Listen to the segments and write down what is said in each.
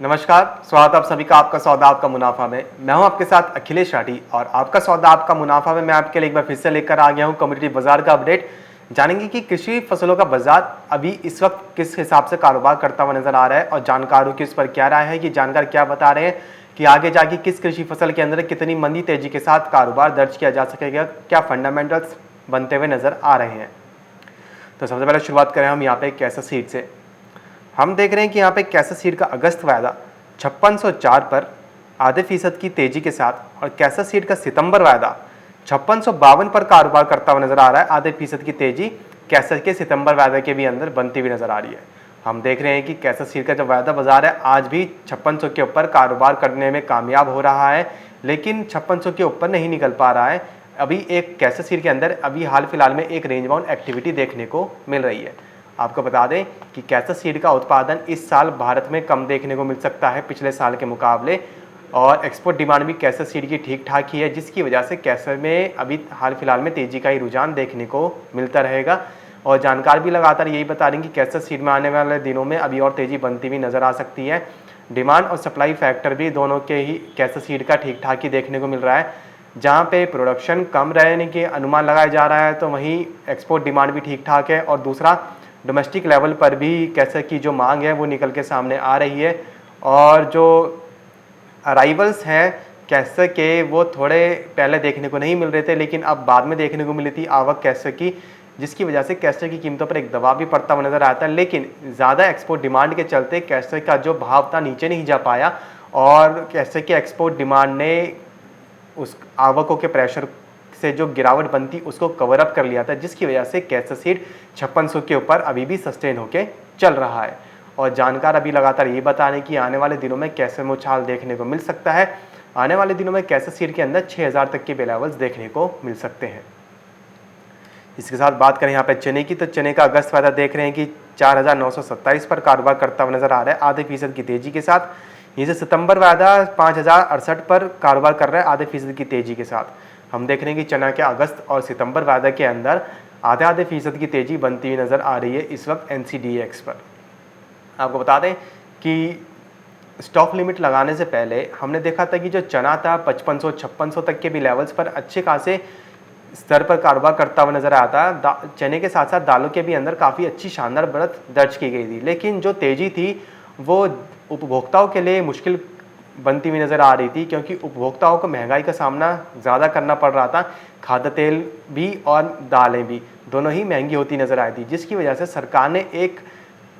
नमस्कार, स्वागत आप सभी का आपका सौदा आपका मुनाफा में। मैं हूं आपके साथ अखिलेश राठी और आपका सौदा आपका मुनाफा में मैं आपके लिए एक बार फिर से लेकर आ गया हूं कमोडिटी बाजार का अपडेट। जानेंगे कि कृषि फसलों का बाजार अभी इस वक्त किस हिसाब से कारोबार करता हुआ नजर आ रहा है और जानकारों की इस पर क्या राय है कि जानकार क्या बता रहे हैं कि आगे जाके किस कृषि फसल के अंदर कितनी मंदी तेजी के साथ कारोबार दर्ज किया जा सकेगा, क्या फंडामेंटल्स बनते हुए नजर आ रहे हैं। तो सबसे पहले शुरुआत करें हम यहाँ पे कैसा सीड से। हम देख रहे हैं कि यहाँ पे कैसा सीड का अगस्त वायदा 5604 पर आधे फीसद की तेजी के साथ और कैसा सीड का सितंबर वायदा 5652 पर कारोबार करता हुआ नजर आ रहा है। आधे फीसद की तेजी कैसा के सितंबर वायदे के भी अंदर बनती हुई नजर आ रही है। हम देख रहे हैं कि कैसा सीड का जो वायदा बाजार है आज भी 5600 के ऊपर कारोबार करने में कामयाब हो रहा है, लेकिन 5600 के ऊपर नहीं निकल पा रहा है। अभी एक कैसा सीड के अंदर अभी हाल फिलहाल में एक रेंज बाउंड एक्टिविटी देखने को मिल रही है। आपको बता दें कि कैसा सीड का उत्पादन इस साल भारत में कम देखने को मिल सकता है पिछले साल के मुकाबले, और एक्सपोर्ट डिमांड भी कैसा सीड की ठीक ठाक ही है, जिसकी वजह से कैसर में अभी हाल फिलहाल में तेजी का ही रुझान देखने को मिलता रहेगा। और जानकार भी लगातार यही बता रहे हैं कि कैसा सीड में आने वाले दिनों में अभी और तेजी बनती हुई नजर आ सकती है। डिमांड और सप्लाई फैक्टर भी दोनों के ही कैसा सीड का ठीक ठाक ही देखने को मिल रहा है। जहाँ पे प्रोडक्शन कम रहने के अनुमान लगाया जा रहा है तो वहीं एक्सपोर्ट डिमांड भी ठीक ठाक है, और दूसरा डोमेस्टिक लेवल पर भी कैसे की जो मांग है वो निकल के सामने आ रही है। और जो अराइवल्स हैं कैसे के वो थोड़े पहले देखने को नहीं मिल रहे थे, लेकिन अब बाद में देखने को मिली थी आवक कैसे की, जिसकी वजह से कैसे की कीमतों पर एक दबाव भी पड़ता हुआ नजर आता है। लेकिन ज़्यादा एक्सपोर्ट डिमांड के चलते कैसे का जो भाव था नीचे नहीं जा पाया, और कैसे के एक्सपोर्ट डिमांड ने उस आवकों के प्रेशर से जो गिरावट बनती उसको कवर अप कर लिया था, जिसकी वजह से कैसा सीड 5600 के ऊपर अभी भी सस्टेन होके चल रहा है। और जानकार अभी लगातार ये बता रहे हैं कि आने वाले दिनों में कैसे में उछाल देखने को मिल सकता है। आने वाले दिनों में कैसा सीड के अंदर 6000 तक के लेवल्स देखने को मिल सकते हैं। इसके साथ बात करें यहाँ पे चने की, तो चने का अगस्त वायदा देख रहे हैं कि 4927 पर कारोबार करता हुआ नजर आ रहा है आधे फीसद की तेजी के साथ। ये सितंबर वायदा 5068 पर कारोबार कर रहा है आधे फीसद की तेजी के साथ। हम देख रहे हैं कि चना के अगस्त और सितंबर वायदा के अंदर आधे फीसद की तेजी बनती हुई नजर आ रही है इस वक्त NCDX पर। आपको बता दें कि स्टॉक लिमिट लगाने से पहले हमने देखा था कि जो चना था 5500-5600 तक के भी लेवल्स पर अच्छे खासे स्तर पर कारोबार करता हुआ नजर आया था। चने के साथ साथ दालों के भी अंदर काफ़ी अच्छी शानदार बढ़त दर्ज की गई थी, लेकिन जो तेजी थी वो उपभोक्ताओं के लिए मुश्किल बनती हुई नज़र आ रही थी, क्योंकि उपभोक्ताओं को महंगाई का सामना ज़्यादा करना पड़ रहा था। खाद्य तेल भी और दालें भी दोनों ही महंगी होती नज़र आई थी, जिसकी वजह से सरकार ने एक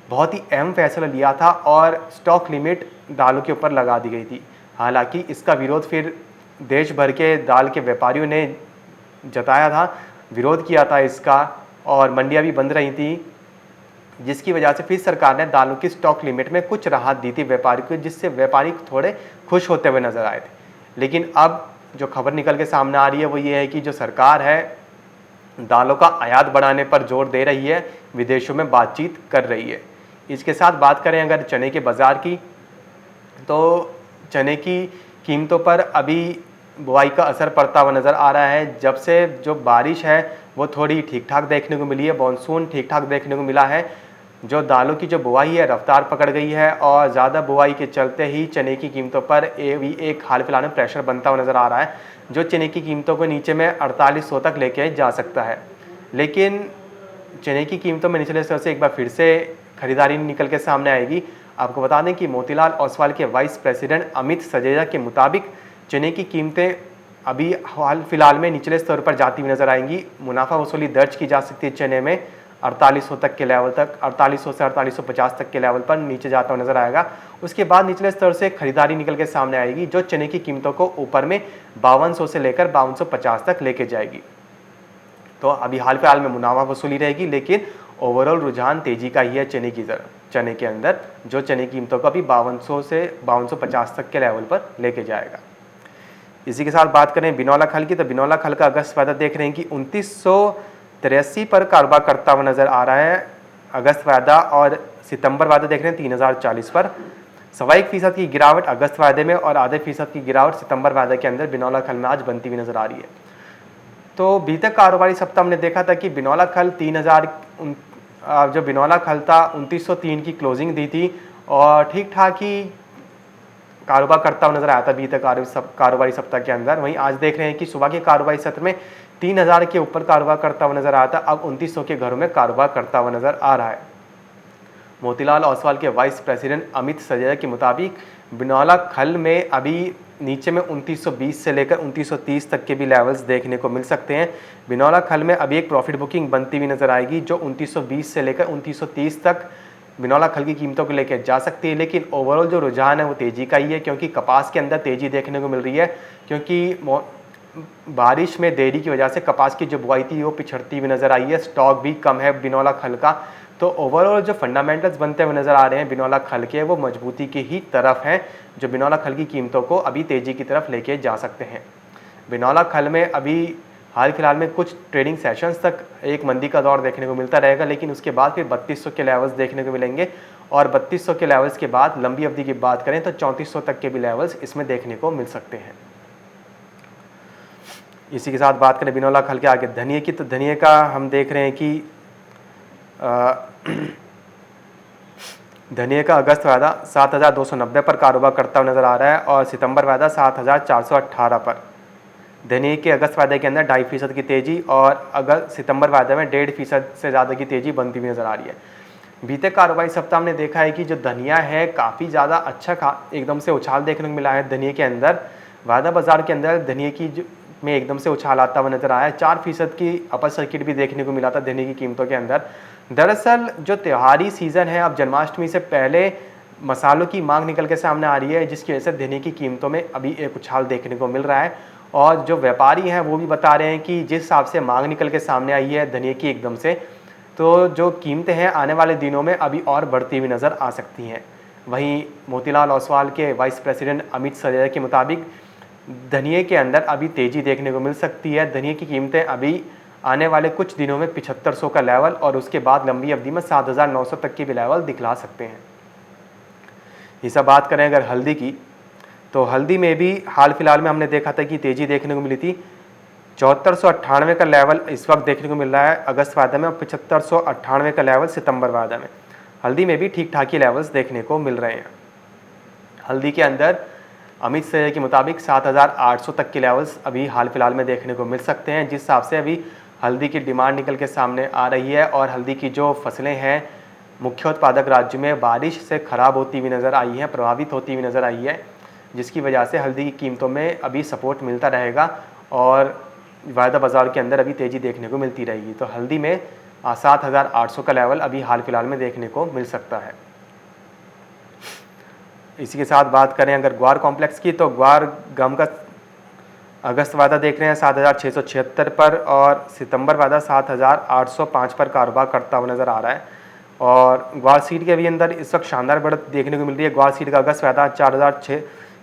बहुत ही अहम फैसला लिया था और स्टॉक लिमिट दालों के ऊपर लगा दी गई थी। हालांकि इसका विरोध फिर देश भर के दाल के व्यापारियों ने जताया था, विरोध किया था इसका, और मंडियां भी बंद रही थी, जिसकी वजह से फिर सरकार ने दालों की स्टॉक लिमिट में कुछ राहत दी थी व्यापारी को, जिससे व्यापारी थोड़े खुश होते हुए नजर आए थे। लेकिन अब जो खबर निकल के सामने आ रही है वो ये है कि जो सरकार है दालों का आयात बढ़ाने पर जोर दे रही है, विदेशों में बातचीत कर रही है। इसके साथ बात करें अगर चने के बाज़ार की, तो चने की कीमतों पर अभी बुआई का असर पड़ता हुआ नज़र आ रहा है। जब से जो बारिश है वो थोड़ी ठीक ठाक देखने को मिली है, मानसून ठीक ठाक देखने को मिला है, जो दालों की जो बुआई है रफ्तार पकड़ गई है, और ज़्यादा बुआई के चलते ही चने की कीमतों पर एक हाल फिलहाल में प्रेशर बनता हुआ नज़र आ रहा है, जो चने की कीमतों को नीचे में 4800 तक लेके जा सकता है। लेकिन चने की कीमतों में निचले स्तर से एक बार फिर से खरीदारी निकल के सामने आएगी। आपको बता दें कि मोतीलाल ओसवाल के वाइस प्रेसिडेंट अमित सजेजा के मुताबिक चने की कीमतें अभी हाल फिलहाल में निचले स्तर पर जाती हुई नजर आएंगी। मुनाफा वसूली दर्ज की जा सकती है चने में 4800 तक के लेवल तक, 4800 से 4850 तक के लेवल पर नीचे जाता हुआ नजर आएगा। उसके बाद निचले स्तर से खरीदारी निकल के सामने आएगी, जो चने की कीमतों को ऊपर में 5200 से लेकर 5250 तक लेके जाएगी। तो अभी हाल फिलहाल में मुनाफा वसूली रहेगी, लेकिन ओवरऑल रुझान तेजी का ही है चने की तरफ, चने के अंदर, जो चने की कीमतों को अभी 5200 से 5250 तक के लेवल पर लेके जाएगा। इसी के साथ बात करें बिनौला खल की, तो बिनौला खल का अगस्त वायदा देख रहे हैं कि 2983 पर कारोबार करता हुआ नजर आ रहा है अगस्त वायदा, और सितंबर वायदा देख रहे हैं 3040 पर। 1.25% की गिरावट अगस्त वायदे में और आधे फीसद की गिरावट सितंबर वायदे के अंदर बिनौला खल में आज बनती हुई नजर आ रही है। तो बीते कारोबारी सप्ताह हमने देखा था कि बिनौला खल 3000 जो बिनौला खल था 2903 की क्लोजिंग दी थी, और ठीक ठाक ही कारोबार करता हुआ नजर आया था बीते कारोबारी सप्ताह के अंदर। वहीं आज देख रहे हैं कि सुबह के कारोबारी सत्र में 3000 के ऊपर कारोबार करता हुआ नजर आया था, अब 2900 के घरों में कारोबार करता हुआ नजर आ रहा है। मोतीलाल ओसवाल के वाइस प्रेसिडेंट अमित सजय के मुताबिक बिनौला खल में अभी नीचे में 2920 से लेकर 2930 तक के भी लेवल्स देखने को मिल सकते हैं। बिनौला खल में अभी एक प्रॉफिट बुकिंग बनती हुई नजर आएगी जो 2920 से लेकर 2930 तक बिनौला खल की कीमतों को लेकर जा सकती है। लेकिन ओवरऑल जो रुझान है वो तेजी का ही है, क्योंकि कपास के अंदर तेजी देखने को मिल रही है, क्योंकि बारिश में देरी की वजह से कपास की जो बुआई थी वो पिछड़ती हुई नजर आई है। स्टॉक भी कम है बिनौला खल का, तो ओवरऑल जो फंडामेंटल्स बनते हुए नजर आ रहे हैं बिनौला खल के, वो मजबूती की ही तरफ हैं, जो बिनौला खल की कीमतों को अभी तेजी की तरफ लेके जा सकते हैं। बिनौला खल में अभी हाल फिलहाल में कुछ ट्रेडिंग सेशंस तक एक मंदी का दौर देखने को मिलता रहेगा, लेकिन उसके बाद फिर 3200 के लेवल्स देखने को मिलेंगे, और 3200 के लेवल्स के बाद लंबी अवधि की बात करें तो 3400 तक के भी लेवल्स इसमें देखने को मिल सकते हैं। इसी के साथ बात करें बिनौला खल के आगे धनिये की, तो धनिये का हम देख रहे हैं कि धनिये का अगस्त वायदा 7290 पर कारोबार करता हुआ नजर आ रहा है, और सितंबर वायदा 7418 पर। धनिये के अगस्त वायदे के अंदर 2.5% की तेजी, और अगर सितंबर वायदे में 1.5% से ज़्यादा की तेजी बनती हुई नजर आ रही है। बीते कारोबारी सप्ताह हमने देखा है कि जो धनिया है काफ़ी ज़्यादा अच्छा एकदम से उछाल देखने को मिला है धनिये के अंदर। वायदा बाजार के अंदर धनिये की में एकदम से उछाल आता हुआ नजर आया है। 4% की अपर सर्किट भी देखने को मिला था धनिये की कीमतों के अंदर। दरअसल जो त्योहारी सीज़न है, अब जन्माष्टमी से पहले मसालों की मांग निकल के सामने आ रही है, जिसकी वजह से धनिये की कीमतों में अभी एक उछाल देखने को मिल रहा है। और जो व्यापारी हैं वो भी बता रहे हैं कि जिस हिसाब से मांग निकल के सामने आई है धनिये की एकदम से, तो जो कीमतें हैं आने वाले दिनों में अभी और बढ़ती हुई नज़र आ सकती हैं। वहीं मोतीलाल ओसवाल के वाइस प्रेसिडेंट अमित सजय के मुताबिक धनिये के अंदर अभी तेज़ी देखने को मिल सकती है। धनिये की कीमतें अभी आने वाले कुछ दिनों में 7500 का लेवल, और उसके बाद लंबी अवधि में 7900 तक की भी लेवल दिखला सकते हैं। ये सब बात करें अगर हल्दी की, तो हल्दी में भी हाल फिलहाल में हमने देखा था कि तेज़ी देखने को मिली थी। 7498 का लेवल इस वक्त देखने को मिल रहा है अगस्त वायदे में, और 7598 का लेवल सितंबर वायदे में। हल्दी में भी ठीक ठाक ही लेवल्स देखने को मिल रहे हैं। हल्दी के अंदर अमित सजय के मुताबिक 7800 तक के लेवल्स अभी हाल फिलहाल में देखने को मिल सकते हैं, जिस हिसाब से अभी हल्दी की डिमांड निकल के सामने आ रही है। और हल्दी की जो फसलें हैं मुख्य उत्पादक राज्य में बारिश से ख़राब होती हुई नज़र आई हैं, प्रभावित होती हुई नज़र आई है, जिसकी वजह से हल्दी की कीमतों में अभी सपोर्ट मिलता रहेगा, और वायदा बाज़ार के अंदर अभी तेज़ी देखने को मिलती रहेगी। तो हल्दी में 7800 का लेवल अभी हाल फिलहाल में देखने को मिल सकता है। इसी के साथ बात करें अगर ग्वार कॉम्प्लेक्स की, तो ग्वार गम का अगस्त वायदा देख रहे हैं 7676 पर, और सितंबर वायदा 7805 पर कारोबार करता हुआ नज़र आ रहा है। और ग्वार सीड के भी अंदर इस वक्त शानदार बढ़त देखने को मिल रही है। ग्वार सीड का अगस्त वायदा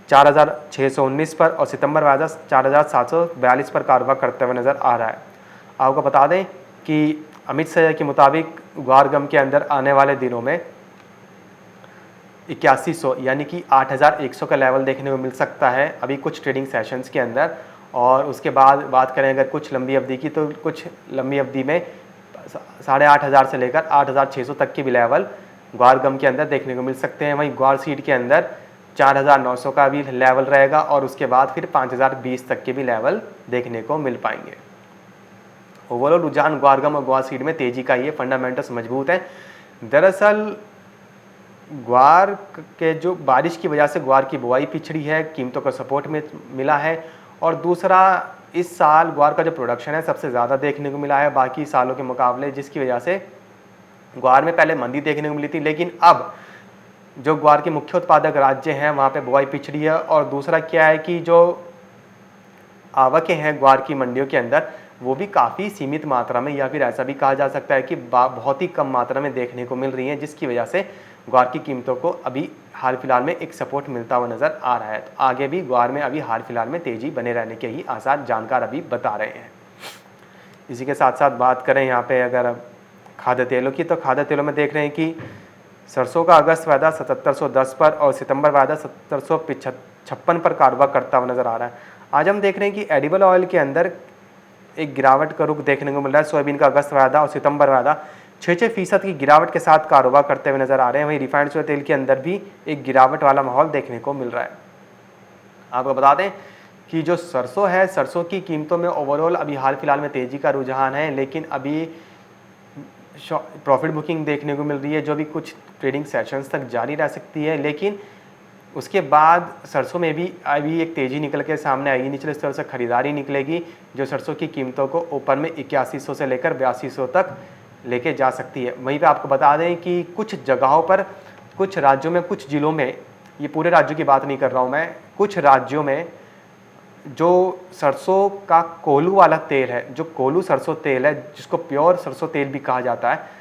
4619 पर, और सितंबर वायदा 4742 पर कारोबार करते हुए नज़र आ रहा है। आपको बता दें कि अमित सजय के मुताबिक ग्वार गम के अंदर आने वाले दिनों में 8100 यानी कि 8100 का लेवल देखने को मिल सकता है अभी कुछ ट्रेडिंग सेशंस के अंदर। और उसके बाद बात करें अगर कुछ लंबी अवधि की, तो कुछ लंबी अवधि में 8500 से लेकर 8600 तक की भी लेवल ग्वार गम के अंदर देखने को मिल सकते हैं। वहीं ग्वार सीड के अंदर 4900 का भी लेवल रहेगा, और उसके बाद फिर 5020 तक के भी लेवल देखने को मिल पाएंगे। ओवरऑल रुझान ग्वार गम और ग्वार सीड में तेजी का ही है, फंडामेंटल्स मजबूत है। दरअसल ग्वार के जो बारिश की वजह से ग्वार की बुआई पिछड़ी है, कीमतों का सपोर्ट में मिला है, और दूसरा इस साल ग्वार का जो प्रोडक्शन है सबसे ज़्यादा देखने को मिला है बाकी सालों के मुकाबले, जिसकी वजह से ग्वार में पहले मंदी देखने को मिली थी, लेकिन अब जो ग्वार के मुख्य उत्पादक राज्य हैं वहाँ पे बुआई पिछड़ी है। और दूसरा क्या है कि जो आवकें हैं ग्वार की मंडियों के अंदर वो भी काफ़ी सीमित मात्रा में, या फिर ऐसा भी कहा जा सकता है कि बहुत ही कम मात्रा में देखने को मिल रही हैं, जिसकी वजह से ग्वार की कीमतों को अभी हाल फिलहाल में एक सपोर्ट मिलता हुआ नज़र आ रहा है। तो आगे भी ग्वार में अभी हाल फिलहाल में तेज़ी बने रहने के ही आसार जानकार अभी बता रहे हैं। इसी के साथ साथ बात करें यहाँ पे अगर खाद्य तेलों की, तो खाद्य तेलों में देख रहे हैं कि सरसों का अगस्त वायदा 7710 पर, और सितंबर वायदा 7756 पर कारोबार करता हुआ नज़र आ रहा है। आज हम देख रहे हैं कि एडिबल ऑयल के अंदर एक गिरावट का रुख देखने को मिल रहा है। सोयाबीन का अगस्त वायदा और सितंबर वायदा 6% की गिरावट के साथ कारोबार करते हुए नजर आ रहे हैं। वहीं रिफाइंड सोया तेल के अंदर भी एक गिरावट वाला माहौल देखने को मिल रहा है। आपको बता दें कि जो सरसों है, सरसों की कीमतों में ओवरऑल अभी हाल फिलहाल में तेज़ी का रुझान है, लेकिन अभी प्रॉफिट बुकिंग देखने को मिल रही है जो भी कुछ ट्रेडिंग सेशंस तक जारी रह सकती है, लेकिन उसके बाद सरसों में भी अभी एक तेज़ी निकल के सामने आएगी, निचले स्तर से खरीदारी निकलेगी जो सरसों की कीमतों को ऊपर में 8100 से लेकर 8200 तक लेके जा सकती है। वहीं पे आपको बता दें कि कुछ जगहों पर, कुछ राज्यों में, कुछ ज़िलों में, ये पूरे राज्यों की बात नहीं कर रहा हूँ मैं, कुछ राज्यों में जो सरसों का कोल्हू वाला तेल है, जो कोल्हू सरसों तेल है जिसको प्योर सरसों तेल भी कहा जाता है,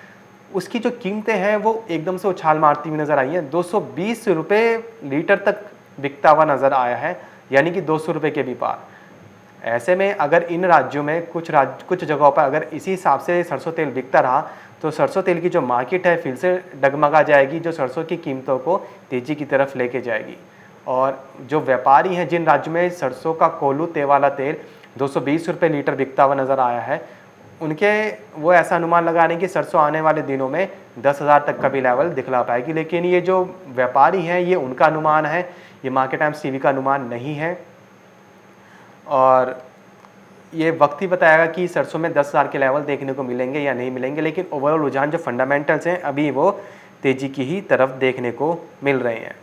उसकी जो कीमतें हैं वो एकदम से उछाल मारती हुई नज़र आई हैं। 220 रुपये लीटर तक बिकता हुआ नज़र आया है, यानी कि 200 रुपये के भी पार। ऐसे में अगर इन राज्यों में कुछ जगहों पर अगर इसी हिसाब से सरसों तेल बिकता रहा तो सरसों तेल की जो मार्केट है फिर से डगमगा जाएगी, जो सरसों की कीमतों को तेज़ी की तरफ लेके जाएगी। और जो व्यापारी हैं जिन राज्यों में सरसों का कोल्हू तेल वाला तेल 220 रुपये लीटर बिकता हुआ नज़र आया है, उनके वो ऐसा अनुमान लगा रहे हैं कि सरसों आने वाले दिनों में 10,000 तक का भी लेवल दिखला पाएगी। लेकिन ये जो व्यापारी हैं ये उनका अनुमान है, ये मार्केट टाइम्स टीवी का अनुमान नहीं है, और ये वक्त ही बताएगा कि सरसों में 10,000 के लेवल देखने को मिलेंगे या नहीं मिलेंगे। लेकिन ओवरऑल रुझान जो फंडामेंटल्स हैं अभी वो तेज़ी की ही तरफ देखने को मिल रहे हैं।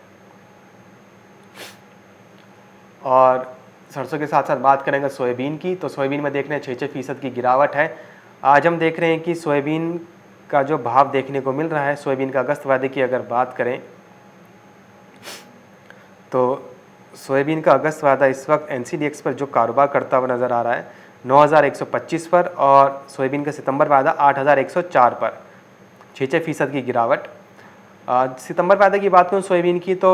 और सरसों के साथ साथ बात करेंगे सोयाबीन की, तो सोयाबीन में देख रहे हैं 6% की गिरावट है। आज हम देख रहे हैं कि सोयाबीन का जो भाव देखने को मिल रहा है, सोयाबीन का अगस्त वायदे की अगर बात करें तो सोयाबीन का अगस्त वायदा इस वक्त NCDX पर जो कारोबार करता हुआ नज़र आ रहा है 9,125 पर, और सोयाबीन का सितंबर वायदा 8,104 पर, 6% की गिरावट। सितंबर वायदे की बात करूँ सोयाबीन की तो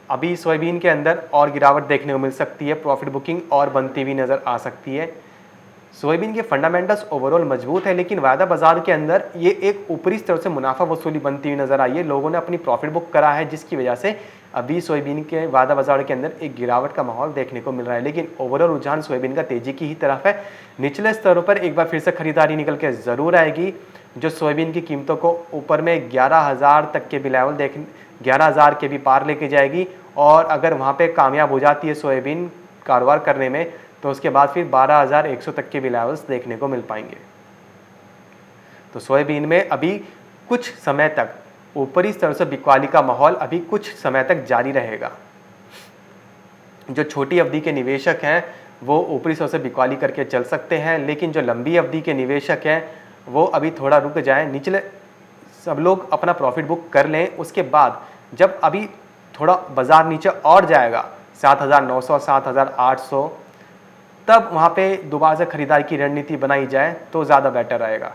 अभी सोयाबीन के अंदर और गिरावट देखने को मिल सकती है, प्रॉफिट बुकिंग और बनती हुई नज़र आ सकती है। सोयाबीन के फंडामेंटल्स ओवरऑल मजबूत है, लेकिन वायदा बाजार के अंदर ये एक ऊपरी स्तर से मुनाफा वसूली बनती हुई नजर आई है। लोगों ने अपनी प्रॉफिट बुक करा है, जिसकी वजह से अभी सोयाबीन के वायदा बाजार के अंदर एक गिरावट का माहौल देखने को मिल रहा है। लेकिन ओवरऑल रुझान सोयाबीन का तेजी की ही तरफ है। निचले स्तरों पर एक बार फिर से खरीदारी निकल के ज़रूर आएगी, जो सोयाबीन की कीमतों को ऊपर में 11,000 तक के भी लेवल 11,000 के भी पार लेके जाएगी। और अगर वहाँ पे कामयाब हो जाती है सोयाबीन कारोबार करने में, तो उसके बाद फिर 12,100 तक के भी लेवल्स देखने को मिल पाएंगे। तो सोयाबीन में अभी कुछ समय तक ऊपरी स्तर से बिकवाली का माहौल अभी कुछ समय तक जारी रहेगा। जो छोटी अवधि के निवेशक हैं वो ऊपरी स्तर से बिकवाली करके चल सकते हैं, लेकिन जो लंबी अवधि के निवेशक हैं वो अभी थोड़ा रुक जाएं, निचले सब लोग अपना प्रॉफिट बुक कर लें। उसके बाद जब अभी थोड़ा बाजार नीचे और जाएगा 7,900 7,800, तब वहाँ पे दोबारा से खरीदारी की रणनीति बनाई जाए तो ज़्यादा बेटर रहेगा।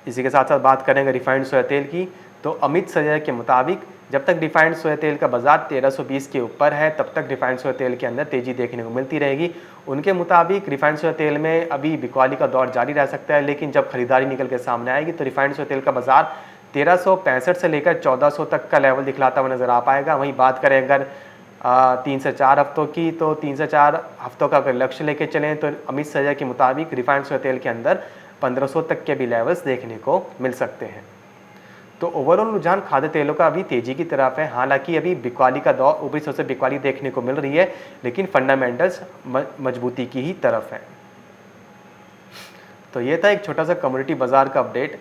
इसी के साथ साथ बात करेंगे रिफाइंड सोया तेल की, तो अमित सजय के मुताबिक जब तक रिफाइंड सोया तेल का बाजार 1320 के ऊपर है तब तक रिफाइंड सोया तेल के अंदर तेज़ी देखने को मिलती रहेगी। उनके मुताबिक रिफाइंड सोया तेल में अभी बिकवाली का दौर जारी रह सकता है, लेकिन जब खरीदारी निकल के सामने आएगी तो रिफाइंड सोया तेल का बाजार 1365 से लेकर 1400 तक का लेवल दिखलाता हुआ नज़र आ पाएगा। वहीं बात करें अगर 3 से 4 हफ्तों की, तो 3 से 4 हफ्तों का अगर लक्ष्य लेके चलें तो अमित सजय के मुताबिक रिफाइंड सोया तेल के अंदर 1500 तक के भी लेवल्स देखने को मिल सकते हैं। तो ओवरऑल रुझान खाद्य तेलों का अभी तेजी की तरफ है। हालांकि अभी बिकवाली का दौर, ऊपरी स्तर से बिकवाली देखने को मिल रही है, लेकिन फंडामेंटल्स मजबूती की ही तरफ है। तो ये था एक छोटा सा कम्युनिटी बाजार का अपडेट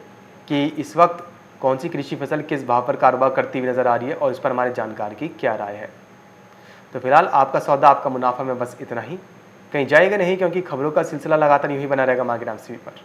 कि इस वक्त कौन सी कृषि फसल किस भाव पर कारोबार करती हुई नजर आ रही है और इस पर हमारे जानकार की क्या राय है। तो फिलहाल आपका सौदा आपका मुनाफा में बस इतना ही, कहीं जाएगा नहीं, क्योंकि खबरों का सिलसिला लगातार यूं ही बना रहेगा मार्केट टाइम्स टीवी पर।